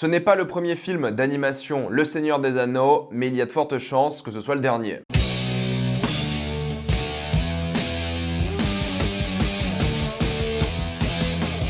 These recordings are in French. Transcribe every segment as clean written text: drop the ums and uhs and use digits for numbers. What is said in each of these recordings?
Ce n'est pas le premier film d'animation Le Seigneur des Anneaux, mais il y a de fortes chances que ce soit le dernier.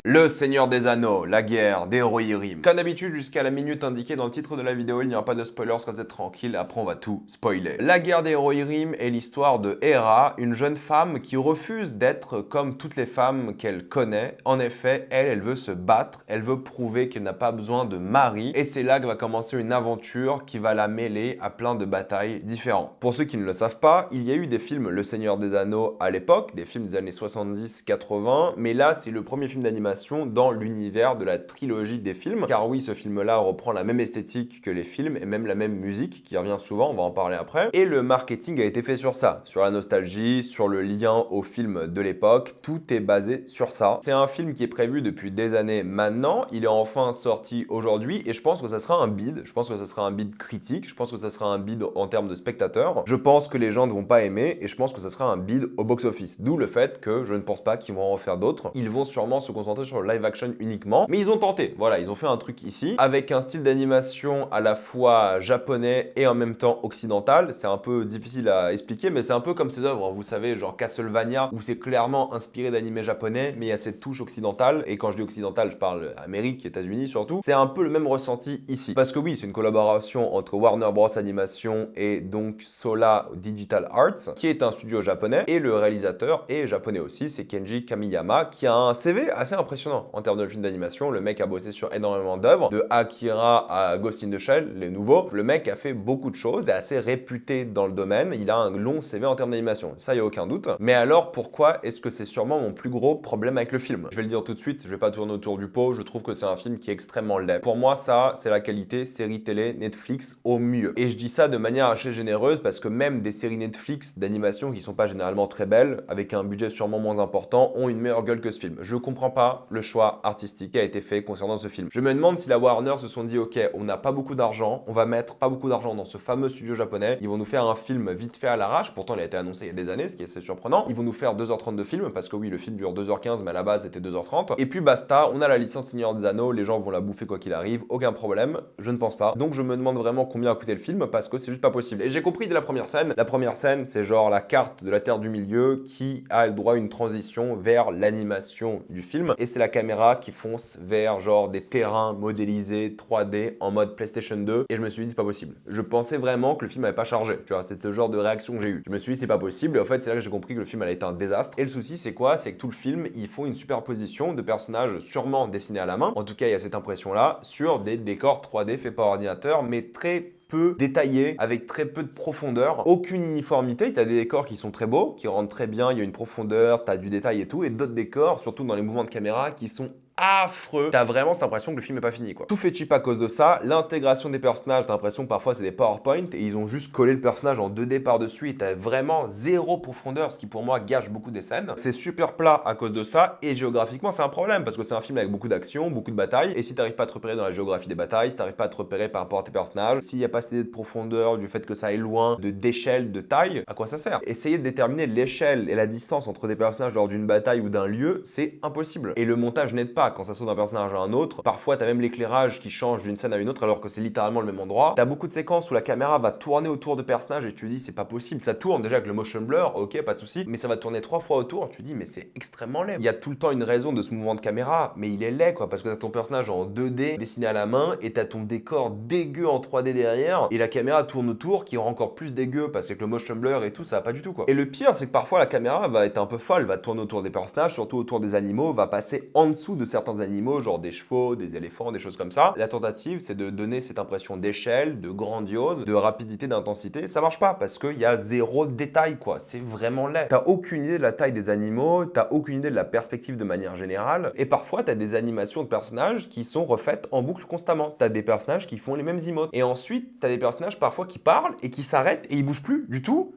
Le Seigneur des Anneaux, la guerre des Rohirrim. Comme d'habitude, jusqu'à la minute indiquée dans le titre de la vidéo, il n'y aura pas de spoilers, vous êtes tranquille, après on va tout spoiler. La guerre des Rohirrim est l'histoire de Hera, une jeune femme qui refuse d'être comme toutes les femmes qu'elle connaît. En effet, elle veut se battre, elle veut prouver qu'elle n'a pas besoin de mari, et c'est là que va commencer une aventure qui va la mêler à plein de batailles différentes. Pour ceux qui ne le savent pas, il y a eu des films Le Seigneur des Anneaux à l'époque, des films des années 70-80, mais là c'est le premier film d'animation dans l'univers de la trilogie des films. Car oui, ce film-là reprend la même esthétique que les films et même la même musique qui revient souvent, on va en parler après. Et le marketing a été fait sur ça, sur la nostalgie, sur le lien au film de l'époque, tout est basé sur ça. C'est un film qui est prévu depuis des années maintenant, il est enfin sorti aujourd'hui et je pense que ça sera un bid, je pense que ça sera un bid critique, je pense que ça sera un bid en termes de spectateurs, je pense que les gens ne vont pas aimer et je pense que ça sera un bid au box-office, d'où le fait que je ne pense pas qu'ils vont en refaire d'autres. Ils vont sûrement se concentrer sur le live action uniquement, mais ils ont tenté, voilà, ils ont fait un truc ici, avec un style d'animation à la fois japonais et en même temps occidental. C'est un peu difficile à expliquer, mais c'est un peu comme ces œuvres, vous savez, genre Castlevania, où c'est clairement inspiré d'animé japonais, mais il y a cette touche occidentale, et quand je dis occidental, je parle Amérique, États-Unis surtout. C'est un peu le même ressenti ici, parce que oui, c'est une collaboration entre Warner Bros Animation et donc Sola Digital Arts, qui est un studio japonais, et le réalisateur est japonais aussi, c'est Kenji Kamiyama, qui a un CV assez impressionnant en termes de film d'animation. Le mec a bossé sur énormément d'œuvres, de Akira à Ghost in the Shell, les nouveaux. Le mec a fait beaucoup de choses, est assez réputé dans le domaine, il a un long CV en termes d'animation, ça y a aucun doute. Mais alors pourquoi est-ce que c'est sûrement mon plus gros problème avec le film? Je vais le dire tout de suite, je vais pas tourner autour du pot, je trouve que c'est un film qui est extrêmement laid. Pour moi ça, c'est la qualité série télé Netflix au mieux. Et je dis ça de manière assez généreuse parce que même des séries Netflix d'animation qui sont pas généralement très belles, avec un budget sûrement moins important, ont une meilleure gueule que ce film. Je comprends pas le choix artistique qui a été fait concernant ce film. Je me demande si la Warner se sont dit ok, on n'a pas beaucoup d'argent, on va mettre pas beaucoup d'argent dans ce fameux studio japonais, ils vont nous faire un film vite fait à l'arrache, pourtant il a été annoncé il y a des années, ce qui est assez surprenant, ils vont nous faire 2h30 de film, parce que oui, le film dure 2h15, mais à la base c'était 2h30, et puis basta, on a la licence Seigneur des Anneaux, les gens vont la bouffer quoi qu'il arrive, aucun problème, je ne pense pas. Donc je me demande vraiment combien a coûté le film, parce que c'est juste pas possible. Et j'ai compris dès la première scène, c'est genre la carte de la Terre du Milieu qui a le droit à une transition vers l'animation du film, et c'est la caméra qui fonce vers genre des terrains modélisés 3D en mode PlayStation 2 et je me suis dit c'est pas possible. Je pensais vraiment que le film avait pas chargé, tu vois, c'est le genre de réaction que j'ai eu. Je me suis dit c'est pas possible et en fait c'est là que j'ai compris que le film allait être un désastre. Et le souci c'est quoi? C'est que tout le film ils font une superposition de personnages sûrement dessinés à la main, en tout cas il y a cette impression là, sur des décors 3D faits par ordinateur mais très peu détaillé, avec très peu de profondeur, aucune uniformité. Tu as des décors qui sont très beaux, qui rendent très bien, il y a une profondeur, tu as du détail et tout, et d'autres décors, surtout dans les mouvements de caméra, qui sont affreux. T'as vraiment cette impression que le film est pas fini quoi. Tout fait cheap à cause de ça, l'intégration des personnages, t'as l'impression que parfois c'est des PowerPoint et ils ont juste collé le personnage en 2D par-dessus et t'as vraiment zéro profondeur, ce qui pour moi gâche beaucoup des scènes. C'est super plat à cause de ça et géographiquement c'est un problème parce que c'est un film avec beaucoup d'action, beaucoup de batailles et si t'arrives pas à te repérer dans la géographie des batailles, si t'arrives pas à te repérer par rapport à tes personnages, s'il y a pas assez de profondeur, du fait que ça est loin, d'échelle, de taille, à quoi ça sert? Essayer de déterminer l'échelle et la distance entre des personnages lors d'une bataille ou d'un lieu, c'est impossible. Et le montage n'aide pas quand ça saute d'un personnage à un autre. Parfois, t'as même l'éclairage qui change d'une scène à une autre alors que c'est littéralement le même endroit. T'as beaucoup de séquences où la caméra va tourner autour de personnages et tu te dis c'est pas possible. Ça tourne déjà avec le motion blur, ok, pas de souci, mais ça va tourner 3 fois autour. Tu te dis mais c'est extrêmement laid. Il y a tout le temps une raison de ce mouvement de caméra, mais il est laid quoi parce que t'as ton personnage en 2D dessiné à la main et t'as ton décor dégueu en 3D derrière et la caméra tourne autour qui rend encore plus dégueu parce qu'avec le motion blur et tout ça va pas du tout quoi. Et le pire c'est que parfois la caméra va être un peu folle, va tourner autour des personnages, surtout autour des animaux, va passer en dessous de certains animaux, genre des chevaux, des éléphants, des choses comme ça. La tentative, c'est de donner cette impression d'échelle, de grandiose, de rapidité, d'intensité. Ça marche pas parce qu'il y a zéro détail, quoi. C'est vraiment laid. T'as aucune idée de la taille des animaux, t'as aucune idée de la perspective de manière générale. Et parfois, t'as des animations de personnages qui sont refaites en boucle constamment. T'as des personnages qui font les mêmes emotes. Et ensuite, t'as des personnages parfois qui parlent et qui s'arrêtent et ils bougent plus du tout.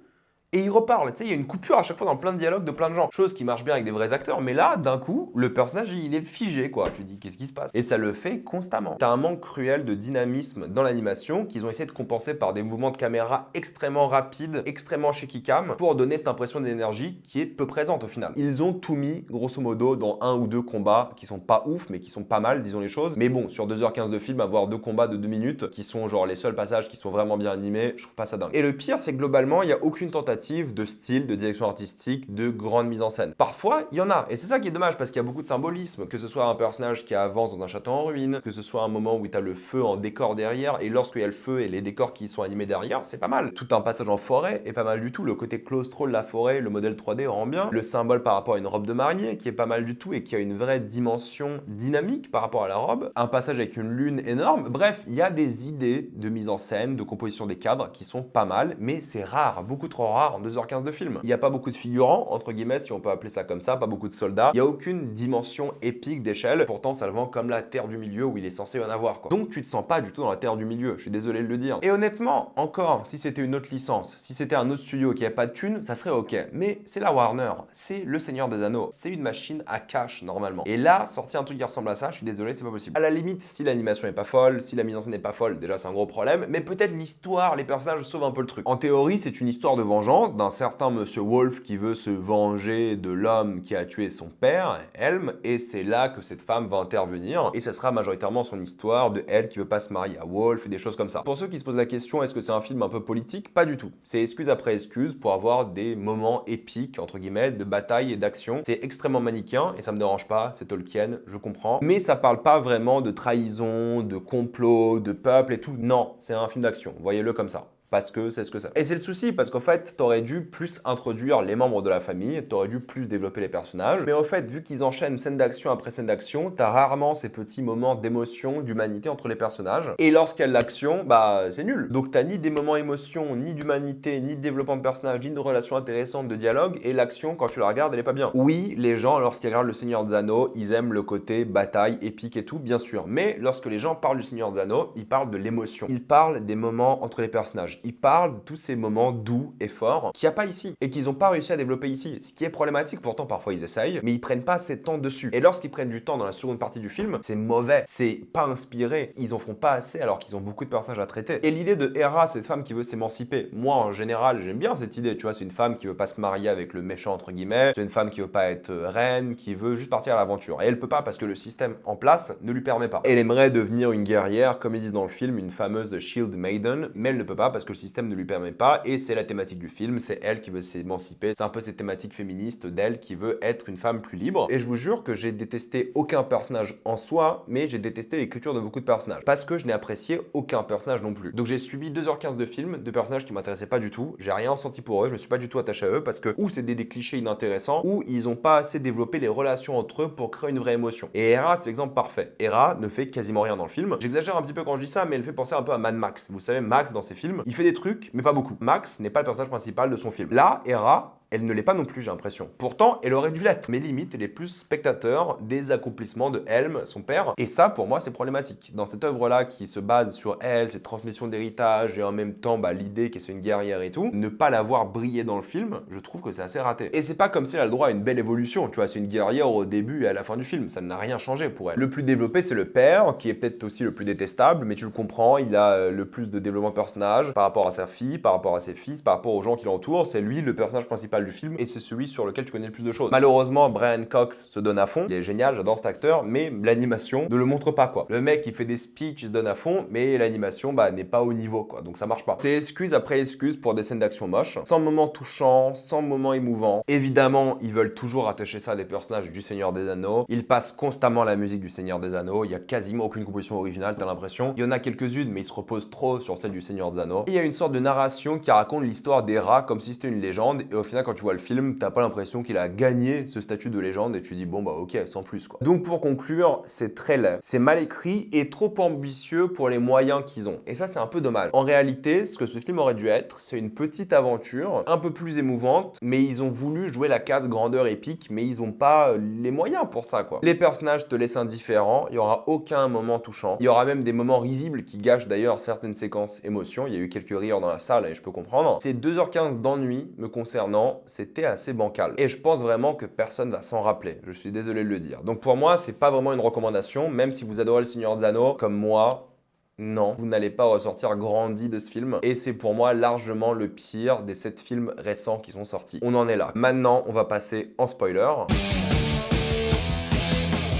Et il reparle, tu sais, il y a une coupure à chaque fois dans plein de dialogues de plein de gens. Chose qui marche bien avec des vrais acteurs, mais là, d'un coup, le personnage, il est figé, quoi. Tu dis, qu'est-ce qui se passe? Et ça le fait constamment. T'as un manque cruel de dynamisme dans l'animation qu'ils ont essayé de compenser par des mouvements de caméra extrêmement rapides, extrêmement shaky cam, pour donner cette impression d'énergie qui est peu présente au final. Ils ont tout mis, grosso modo, dans un ou deux combats qui sont pas ouf, mais qui sont pas mal, disons les choses. Mais bon, sur 2h15 de film, avoir deux combats de 2 minutes, qui sont genre les seuls passages qui sont vraiment bien animés, je trouve pas ça dingue. Et le pire, c'est que globalement, il n'y a aucune tentative de style, de direction artistique, de grande mise en scène. Parfois, il y en a, et c'est ça qui est dommage, parce qu'il y a beaucoup de symbolisme, que ce soit un personnage qui avance dans un château en ruine, que ce soit un moment où tu as le feu en décor derrière, et lorsqu'il y a le feu et les décors qui sont animés derrière, c'est pas mal. Tout un passage en forêt est pas mal du tout, le côté claustro de la forêt, le modèle 3D rend bien, le symbole par rapport à une robe de mariée qui est pas mal du tout et qui a une vraie dimension dynamique par rapport à la robe, un passage avec une lune énorme, bref, il y a des idées de mise en scène, de composition des cadres qui sont pas mal, mais c'est rare, beaucoup trop rare en 2h15 de film. Il n'y a pas beaucoup de figurants, entre guillemets, si on peut appeler ça comme ça, pas beaucoup de soldats, il n'y a aucune dimension épique d'échelle, pourtant ça le vend comme la terre du milieu où il est censé y en avoir, quoi. Donc tu te sens pas du tout dans la terre du milieu, je suis désolé de le dire. Et honnêtement, encore, si c'était une autre licence, si c'était un autre studio qui avait pas de thunes, ça serait ok. Mais c'est la Warner, c'est le Seigneur des Anneaux, c'est une machine à cash normalement. Et là, sortir un truc qui ressemble à ça, je suis désolé, c'est pas possible. À la limite, si l'animation est pas folle, si la mise en scène n'est pas folle, déjà c'est un gros problème, mais peut-être l'histoire, les personnages sauvent un peu le truc. En théorie, c'est une histoire de vengeance d'un certain Monsieur Wolf qui veut se venger de l'homme qui a tué son père, Helm, et c'est là que cette femme va intervenir, et ça sera majoritairement son histoire de elle qui veut pas se marier à Wolf et des choses comme ça. Pour ceux qui se posent la question, est-ce que c'est un film un peu politique? Pas du tout. C'est excuse après excuse pour avoir des moments épiques, entre guillemets, de bataille et d'action. C'est extrêmement manichéen, et ça me dérange pas, c'est Tolkien, je comprends, mais ça parle pas vraiment de trahison, de complot, de peuple et tout. Non, c'est un film d'action, voyez-le comme ça. Parce que c'est ce que c'est. Et c'est le souci, parce qu'en fait, t'aurais dû plus introduire les membres de la famille, t'aurais dû plus développer les personnages, mais en fait, vu qu'ils enchaînent scène d'action après scène d'action, t'as rarement ces petits moments d'émotion, d'humanité entre les personnages, et lorsqu'il y a de l'action, bah c'est nul. Donc t'as ni des moments émotion, ni d'humanité, ni de développement de personnages, ni de relations intéressantes, de dialogue, et l'action, quand tu la regardes, elle est pas bien. Oui, les gens, lorsqu'ils regardent Le Seigneur des Anneaux, ils aiment le côté bataille, épique et tout, bien sûr, mais lorsque les gens parlent du Seigneur des Anneaux, ils parlent de l'émotion. Ils parlent des moments entre les personnages. Ils parlent de tous ces moments doux et forts qu'il n'y a pas ici et qu'ils n'ont pas réussi à développer ici. Ce qui est problématique, pourtant parfois ils essayent, mais ils prennent pas assez de temps dessus. Et lorsqu'ils prennent du temps dans la seconde partie du film, c'est mauvais, c'est pas inspiré, ils en font pas assez alors qu'ils ont beaucoup de personnages à traiter. Et l'idée de Hera, cette femme qui veut s'émanciper, moi en général j'aime bien cette idée, tu vois, c'est une femme qui veut pas se marier avec le méchant entre guillemets, c'est une femme qui veut pas être reine, qui veut juste partir à l'aventure. Et elle peut pas parce que le système en place ne lui permet pas. Elle aimerait devenir une guerrière, comme ils disent dans le film, une fameuse Shield Maiden, mais elle ne peut pas parce que le système ne lui permet pas, et c'est la thématique du film, c'est elle qui veut s'émanciper, c'est un peu cette thématique féministe d'elle qui veut être une femme plus libre. Et je vous jure que j'ai détesté aucun personnage en soi, mais j'ai détesté l'écriture de beaucoup de personnages, parce que je n'ai apprécié aucun personnage non plus. Donc j'ai suivi 2h15 de film, de personnages qui m'intéressaient pas du tout, j'ai rien senti pour eux, je me suis pas du tout attaché à eux, parce que ou c'est des clichés inintéressants, ou ils ont pas assez développé les relations entre eux pour créer une vraie émotion. Et Hera, c'est l'exemple parfait. Hera ne fait quasiment rien dans le film. J'exagère un petit peu quand je dis ça, mais elle fait penser un peu à Mad Max. Vous savez, Max dans ses films, il fait des trucs, mais pas beaucoup. Max n'est pas le personnage principal de son film. Là, Hera, elle ne l'est pas non plus, j'ai l'impression. Pourtant, elle aurait dû l'être. Mais limite, elle est plus spectateur des accomplissements de Helm, son père. Et ça, pour moi, c'est problématique. Dans cette œuvre-là, qui se base sur elle, cette transmission d'héritage, et en même temps, l'idée qu'elle soit une guerrière et tout, ne pas la voir briller dans le film, je trouve que c'est assez raté. Et c'est pas comme si elle a le droit à une belle évolution. Tu vois, c'est une guerrière au début et à la fin du film. Ça n'a rien changé pour elle. Le plus développé, c'est le père, qui est peut-être aussi le plus détestable, mais tu le comprends, il a le plus de développement de personnage par rapport à sa fille, par rapport à ses fils, par rapport aux gens qui l'entourent. C'est lui le personnage principal du film et c'est celui sur lequel tu connais le plus de choses. Malheureusement, Brian Cox se donne à fond, il est génial, j'adore cet acteur, mais l'animation ne le montre pas, quoi. Le mec, il fait des speeches, il se donne à fond, mais l'animation, n'est pas au niveau, quoi. Donc ça marche pas. C'est excuse après excuse pour des scènes d'action moches, sans moment touchant, sans moment émouvant. Évidemment, ils veulent toujours attacher ça à des personnages du Seigneur des Anneaux. Ils passent constamment la musique du Seigneur des Anneaux, il y a quasiment aucune composition originale, t'as l'impression. Il y en a quelques-unes, mais ils se reposent trop sur celle du Seigneur des Anneaux. Et il y a une sorte de narration qui raconte l'histoire d'Hera comme si c'était une légende, et au final, quand quand tu vois le film, t'as pas l'impression qu'il a gagné ce statut de légende et tu dis bon bah ok, sans plus quoi. Donc pour conclure, c'est très laid, c'est mal écrit et trop ambitieux pour les moyens qu'ils ont. Et ça c'est un peu dommage. En réalité, ce que ce film aurait dû être, c'est une petite aventure, un peu plus émouvante, mais ils ont voulu jouer la case grandeur épique, mais ils ont pas les moyens pour ça quoi. Les personnages te laissent indifférent, il y aura aucun moment touchant. Il y aura même des moments risibles qui gâchent d'ailleurs certaines séquences émotions. Il y a eu quelques rires dans la salle et je peux comprendre. Ces 2h15 d'ennui me concernant, c'était assez bancal. Et je pense vraiment que personne va s'en rappeler. Je suis désolé de le dire. Donc pour moi, c'est pas vraiment une recommandation, même si vous adorez le Seigneur des Anneaux, comme moi. Non, vous n'allez pas ressortir grandi de ce film. Et c'est pour moi largement le pire des 7 films récents qui sont sortis. On en est là. Maintenant, on va passer en spoiler.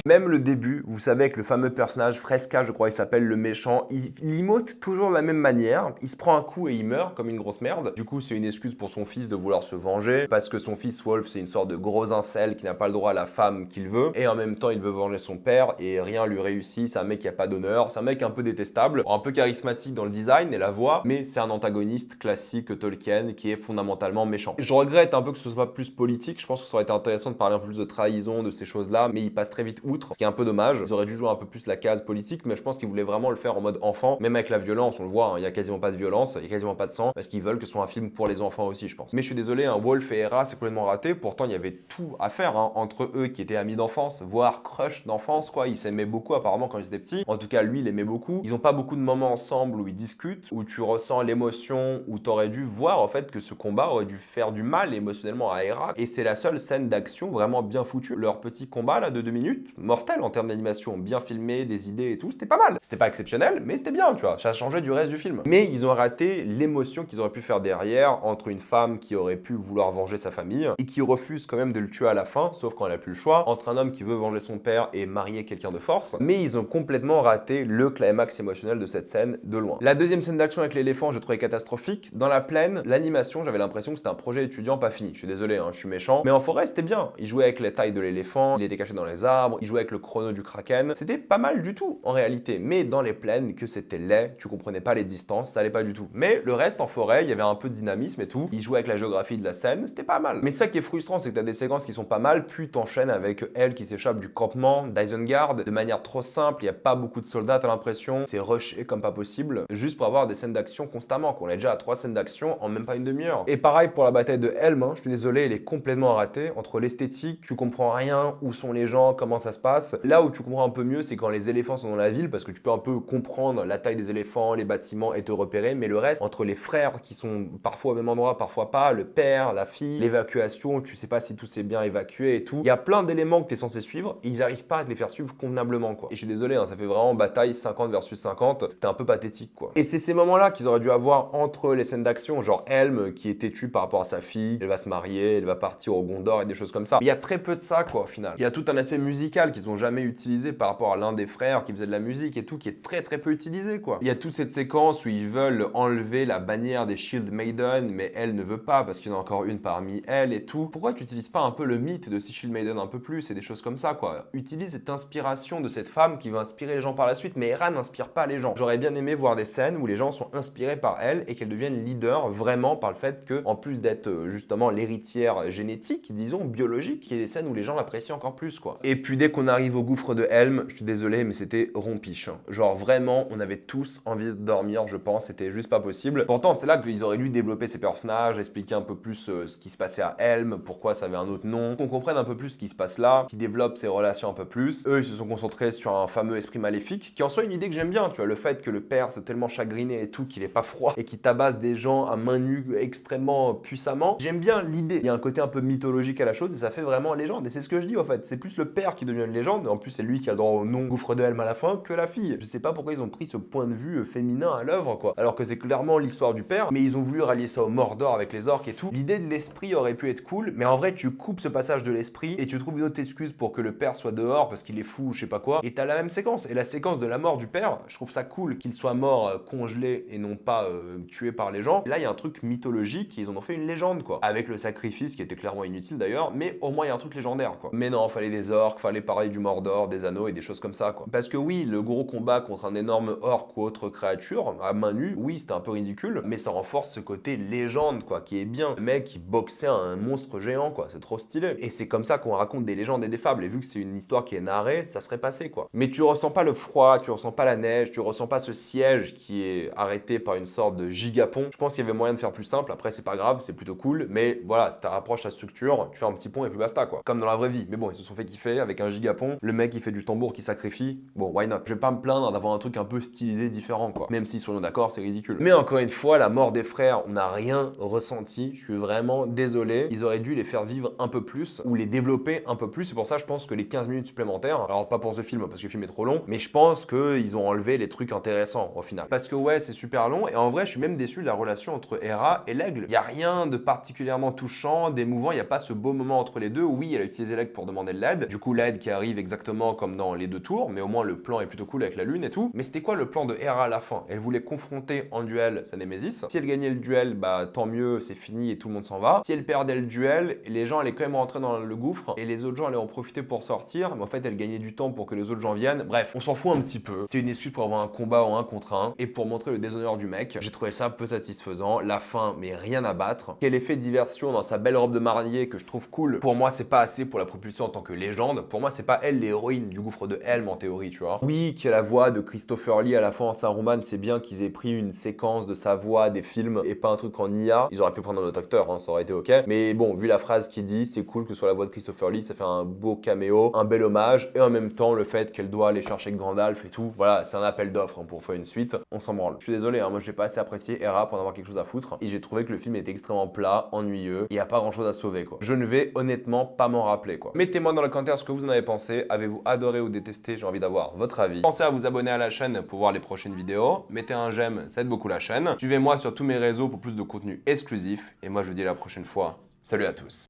Même le début, vous savez, avec le fameux personnage Fresca, je crois il s'appelle, le méchant, il emote toujours de la même manière. Il se prend un coup et il meurt comme une grosse merde. Du coup, c'est une excuse pour son fils de vouloir se venger, parce que son fils Wolf, c'est une sorte de gros incel qui n'a pas le droit à la femme qu'il veut. Et en même temps, il veut venger son père et rien lui réussit. C'est un mec qui a pas d'honneur. C'est un mec un peu détestable, un peu charismatique dans le design et la voix, mais c'est un antagoniste classique Tolkien qui est fondamentalement méchant. Je regrette un peu que ce soit plus politique. Je pense que ça aurait été intéressant de parler un peu plus de trahison, de ces choses-là, mais il passe très vite ce qui est un peu dommage. Ils auraient dû jouer un peu plus la case politique, mais je pense qu'ils voulaient vraiment le faire en mode enfant. Même avec la violence, on le voit, hein, il y a quasiment pas de violence, il y a quasiment pas de sang, parce qu'ils veulent que ce soit un film pour les enfants aussi, je pense. Mais je suis désolé, hein, Wolf et Hera, c'est complètement raté. Pourtant, il y avait tout à faire hein, entre eux qui étaient amis d'enfance, voire crush d'enfance, quoi. Ils s'aimaient beaucoup apparemment quand ils étaient petits. En tout cas, lui, il aimait beaucoup. Ils ont pas beaucoup de moments ensemble où ils discutent, où tu ressens l'émotion, où t'aurais dû voir en fait que ce combat aurait dû faire du mal émotionnellement à Hera. Et c'est la seule scène d'action vraiment bien foutue. Leur petit combat là de 2 minutes, mortel en termes d'animation, bien filmé, des idées et tout, c'était pas mal. C'était pas exceptionnel, mais c'était bien, tu vois. Ça changeait du reste du film. Mais ils ont raté l'émotion qu'ils auraient pu faire derrière entre une femme qui aurait pu vouloir venger sa famille et qui refuse quand même de le tuer à la fin, sauf quand elle a plus le choix, entre un homme qui veut venger son père et marier quelqu'un de force. Mais ils ont complètement raté le climax émotionnel de cette scène de loin. La deuxième scène d'action avec l'éléphant, je trouvais catastrophique. Dans la plaine, l'animation, j'avais l'impression que c'était un projet étudiant pas fini. Je suis désolé, hein, je suis méchant. Mais en forêt, c'était bien. Il jouait avec la taille de l'éléphant, il était caché dans les arbres, il jouait avec le chrono du kraken. C'était pas mal du tout en réalité, mais dans les plaines, que c'était laid, tu comprenais pas les distances, ça allait pas du tout. Mais le reste en forêt, il y avait un peu de dynamisme et tout, il jouait avec la géographie de la scène, c'était pas mal. Mais ça qui est frustrant, c'est que t'as des séquences qui sont pas mal, puis t'enchaînes avec elle qui s'échappe du campement d'Isengard de manière trop simple, il y a pas beaucoup de soldats, t'as l'impression, c'est rushé comme pas possible, juste pour avoir des scènes d'action constamment, qu'on est déjà à 3 scènes d'action en même pas une demi-heure. Et pareil pour la bataille de Helm, hein, je suis désolé, elle est complètement ratée, entre l'esthétique, tu comprends rien, où sont les gens, comment ça se passe. Là où tu comprends un peu mieux, c'est quand les éléphants sont dans la ville, parce que tu peux un peu comprendre la taille des éléphants, les bâtiments et te repérer, mais le reste, entre les frères qui sont parfois au même endroit, parfois pas, le père, la fille, l'évacuation, tu sais pas si tout s'est bien évacué et tout. Il y a plein d'éléments que tu es censé suivre, et ils arrivent pas à te les faire suivre convenablement, quoi. Et je suis désolé, hein, ça fait vraiment bataille 50 versus 50, c'était un peu pathétique, quoi. Et c'est ces moments-là qu'ils auraient dû avoir entre les scènes d'action, genre Helm qui est têtu par rapport à sa fille, elle va se marier, elle va partir au Gondor et des choses comme ça. Il y a très peu de ça, quoi, au final. Il y a tout un aspect musical qu'ils ont jamais utilisé par rapport à l'un des frères qui faisait de la musique et tout, qui est très peu utilisé, quoi. Il y a toute cette séquence où ils veulent enlever la bannière des Shield Maiden, mais elle ne veut pas parce qu'il y en a encore une parmi elles et tout. Pourquoi tu n'utilises pas un peu le mythe de ces Shield Maiden un peu plus et des choses comme ça, quoi. Utilise cette inspiration de cette femme qui va inspirer les gens par la suite, mais Hera n'inspire pas les gens. J'aurais bien aimé voir des scènes où les gens sont inspirés par elle et qu'elle devienne leader vraiment par le fait que, en plus d'être justement l'héritière génétique, disons, biologique, il y ait des scènes où les gens l'apprécient encore plus, quoi. Et puis dès qu'on arrive au gouffre de Helm, je suis désolé, mais c'était rompiche. Genre vraiment, on avait tous envie de dormir, je pense, c'était juste pas possible. Pourtant, c'est là qu'ils auraient dû développer ces personnages, expliquer un peu plus ce qui se passait à Helm, pourquoi ça avait un autre nom, qu'on comprenne un peu plus ce qui se passe là, qu'ils développent ces relations un peu plus. Eux, ils se sont concentrés sur un fameux esprit maléfique, qui en soit une idée que j'aime bien, tu vois, le fait que le père soit tellement chagriné et tout, qu'il est pas froid, et qu'il tabasse des gens à main nue extrêmement puissamment. J'aime bien l'idée. Il y a un côté un peu mythologique à la chose, et ça fait vraiment légende. Et c'est ce que je dis, en fait. C'est plus le père qui devient une légende, en plus c'est lui qui a le droit au nom gouffre de Helm à la fin, que la fille. Je sais pas pourquoi ils ont pris ce point de vue féminin à l'œuvre, quoi. Alors que c'est clairement l'histoire du père, mais ils ont voulu rallier ça au Mordor avec les orques et tout. L'idée de l'esprit aurait pu être cool, mais en vrai, tu coupes ce passage de l'esprit et tu trouves une autre excuse pour que le père soit dehors parce qu'il est fou ou je sais pas quoi. Et t'as la même séquence. Et la séquence de la mort du père, je trouve ça cool qu'il soit mort congelé et non pas tué par les gens. Et là, il y a un truc mythologique, ils en ont fait une légende, quoi. Avec le sacrifice qui était clairement inutile d'ailleurs, mais au moins il y a un truc légendaire, quoi. Mais non, fallait des orques, fallait parler du Mordor, des anneaux et des choses comme ça, quoi. Parce que oui, le gros combat contre un énorme orc ou autre créature, à main nue, oui, c'était un peu ridicule, mais ça renforce ce côté légende, quoi, qui est bien. Le mec, qui boxait un monstre géant, quoi, c'est trop stylé. Et c'est comme ça qu'on raconte des légendes et des fables, et vu que c'est une histoire qui est narrée, ça serait passé, quoi. Mais tu ressens pas le froid, tu ressens pas la neige, tu ressens pas ce siège qui est arrêté par une sorte de gigapont. Je pense qu'il y avait moyen de faire plus simple, après c'est pas grave, c'est plutôt cool, mais voilà, tu rapproches la structure, tu fais un petit pont et puis basta, quoi. Comme dans la vraie vie, mais bon, ils se sont fait kiffer avec un gigapont, le mec il fait du tambour qui sacrifie, bon, why not? Je vais pas me plaindre d'avoir un truc un peu stylisé différent, quoi. Même si, soyons d'accord, c'est ridicule. Mais encore une fois, la mort des frères, on n'a rien ressenti, je suis vraiment désolé. Ils auraient dû les faire vivre un peu plus, ou les développer un peu plus, c'est pour ça je pense que les 15 minutes supplémentaires, alors pas pour ce film, parce que le film est trop long, mais je pense qu'ils ont enlevé les trucs intéressants au final. Parce que ouais, c'est super long, et en vrai, je suis même déçu de la relation entre Hera et l'aigle. Il y a rien de particulièrement touchant, d'émouvant, il n'y a pas ce beau moment entre les deux. Oui, elle a utilisé l'aigle pour demander de l'aide, du coup l'aide qui arrive exactement comme dans les deux tours, mais au moins le plan est plutôt cool avec la lune et tout. Mais c'était quoi le plan de Hera à la fin? Elle voulait confronter en duel sa Némésis. Si elle gagnait le duel, bah tant mieux, c'est fini et tout le monde s'en va. Si elle perdait le duel, les gens allaient quand même rentrer dans le gouffre et les autres gens allaient en profiter pour sortir, mais en fait elle gagnait du temps pour que les autres gens viennent. Bref, on s'en fout un petit peu. C'était une excuse pour avoir un combat en 1 contre 1 et pour montrer le déshonneur du mec. J'ai trouvé ça peu satisfaisant. La fin, mais rien à battre. Quel effet de diversion dans sa belle robe de mariée que je trouve cool. Pour moi, c'est pas assez pour la propulser en tant que légende. Pour moi, c'est pas elle l'héroïne du gouffre de Helm en théorie, tu vois. Oui, qu'il y a la voix de Christopher Lee à la fois en Saruman, c'est bien qu'ils aient pris une séquence de sa voix des films et pas un truc en IA. Ils auraient pu prendre un autre acteur, hein, ça aurait été ok. Mais bon, vu la phrase qu'il dit, c'est cool que ce soit la voix de Christopher Lee, ça fait un beau caméo, un bel hommage, et en même temps, le fait qu'elle doit aller chercher Gandalf et tout, voilà, c'est un appel d'offres hein, pour faire une suite. On s'en branle. Je suis désolé, hein, moi j'ai pas assez apprécié Hera pour en avoir quelque chose à foutre, et j'ai trouvé que le film était extrêmement plat, ennuyeux, et y a pas grand chose à sauver, quoi. Je ne vais honnêtement pas m'en rappeler, quoi. Mettez-moi dans les commentaires ce que vous en avez pensé. Avez-vous adoré ou détesté? J'ai envie d'avoir votre avis. Pensez à vous abonner à la chaîne pour voir les prochaines vidéos. Mettez un j'aime, ça aide beaucoup la chaîne. Suivez-moi sur tous mes réseaux pour plus de contenu exclusif. Et moi, je vous dis à la prochaine fois. Salut à tous.